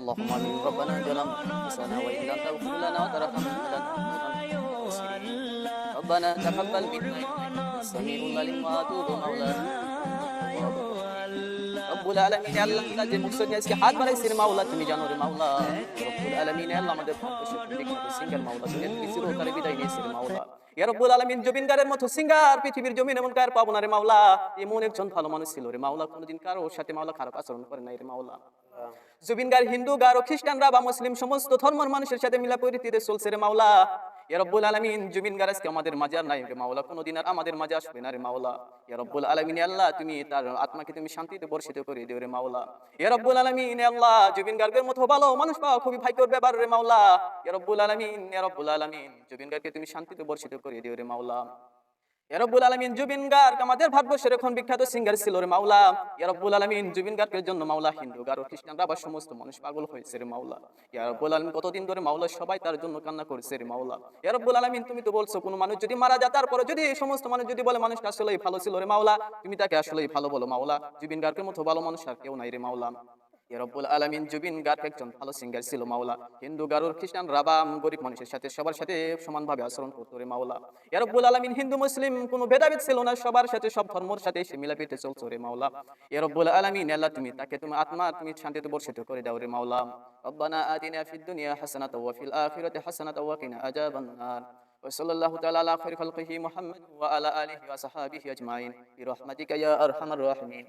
اللهم آمين ربنا ظلمنا أنفسنا وإن لم تغفر لنا وترحمنا لنكونن من الخاسرين ربنا تقبل منا إنك أنت السميع العليم وتوب مولانا রব্বুল আলামিন আল্লাহ আমরা যে মুকসদ নিয়ে আজকে হাত বাড়াইছি রে মাওলা তুমি জানো রে মাওলা রব্বুল আলামিন আল্লাহ আমাদের বিখ্যাত সিঙ্গার মাওলা তুমি চিরকালে বিদায় নিয়েছি রে মাওলা ইয়া রব্বুল আলামিন জুবিন গারের মতো সিঙ্গার পৃথিবীর জমিন এমন কার পাবো না রে মাওলা এমন একজন ভালো মানুষ ছিল রে মাওলা কোনোদিন কারো সাথে মাওলা খারাপ আচরণ করে নাই রে মাওলা জুবিন গার হিন্দু গার ও খ্রিস্টানরা বা মুসলিম সমস্ত ধর্মের মানুষের সাথে মিলাপ্রীতিতে চলছে রে মাওলা ইয়া রব্বুল আলামিন জুবিন গার আজকে আমাদের মাঝে আর নাই রে মাওলা কোনোদিন আর আমাদের মাঝে আসবে না রে মাওলা ইয়া রব্বুল আলামিন আল্লাহ তুমি তার আত্মাকে তুমি শান্তিতে বর্ষিত করে দিও রে মাওলা ইয়া রব্বুল আলামিন আল্লাহ জুবিন গার্গের মতো ভালো মানুষ পাওয়া খুবই ভাগ্যের ব্যাপার রে মাওলা ইয়া রব্বুল আলামিন জুবিন গার্গকে তুমি শান্তিতে বর্ষিত করে দিও রে মাওলা ইয়া রব্বুল আলামিন জুবিন গার্গ আমাদের ভারতবর্ষের এখন বিখ্যাত সিঙ্গার ছিল রে মাওলা ইয়া রব্বুল আলামিন জুবিন গার্গের জন্য মাওলা হিন্দু গার ও খ্রিস্টানরা বা সমস্ত মানুষ পাগল হয়েছে রে মাওলা ইয়া রব্বুল আলামিন কতদিন ধরে মাওলা সবাই তার জন্য কান্না করছে রে মাওলা ইয়া রব্বুল আলামিন তুমি তো বলছো কোন মানুষ যদি মারা যায় তারপরে যদি এই সমস্ত মানুষ যদি বলে মানুষটা আসলেই ভালো ছিল রে মাওলা তুমি তাকে আসলেই ভালো বলো মাওলা জুবিন গার্গের মতো ভালো মানুষ আর কেউ নাই রে মাওলা ইয়া রব্বুল আলামিন জুবিন গার্গ একজন ভালো সিঙ্গার ছিল মাওলা হিন্দু গারুর খ্রিস্টান রাবাম গরিব মানুষের সাথে সবার সাথে সমানভাবে আচরণ করতো রে মাওলা ইয়া রব্বুল আলামিন হিন্দু মুসলিম কোনো ভেদাভেদ ছিল না সবার সাথে সব ধর্মের সাথে সে মিলাপিতে চলতো রে মাওলা ইয়া রব্বুল আলামিন আল্লাহ তুমি তাকে তুমি আত্মা তুমি শান্তিতে বর্ষিত করে দাও রে মাওলা রব্বানা আতিনা ফিদ দুনিয়া হাসানাতাও ওয়া ফিল আখিরাতি হাসানাতাও ওয়া কিনা আযাবান নার وصلى الله تعالى على خير خلقه محمد وعلى آله وصحبه أجمعين برحمتك يا أرحم الراحمين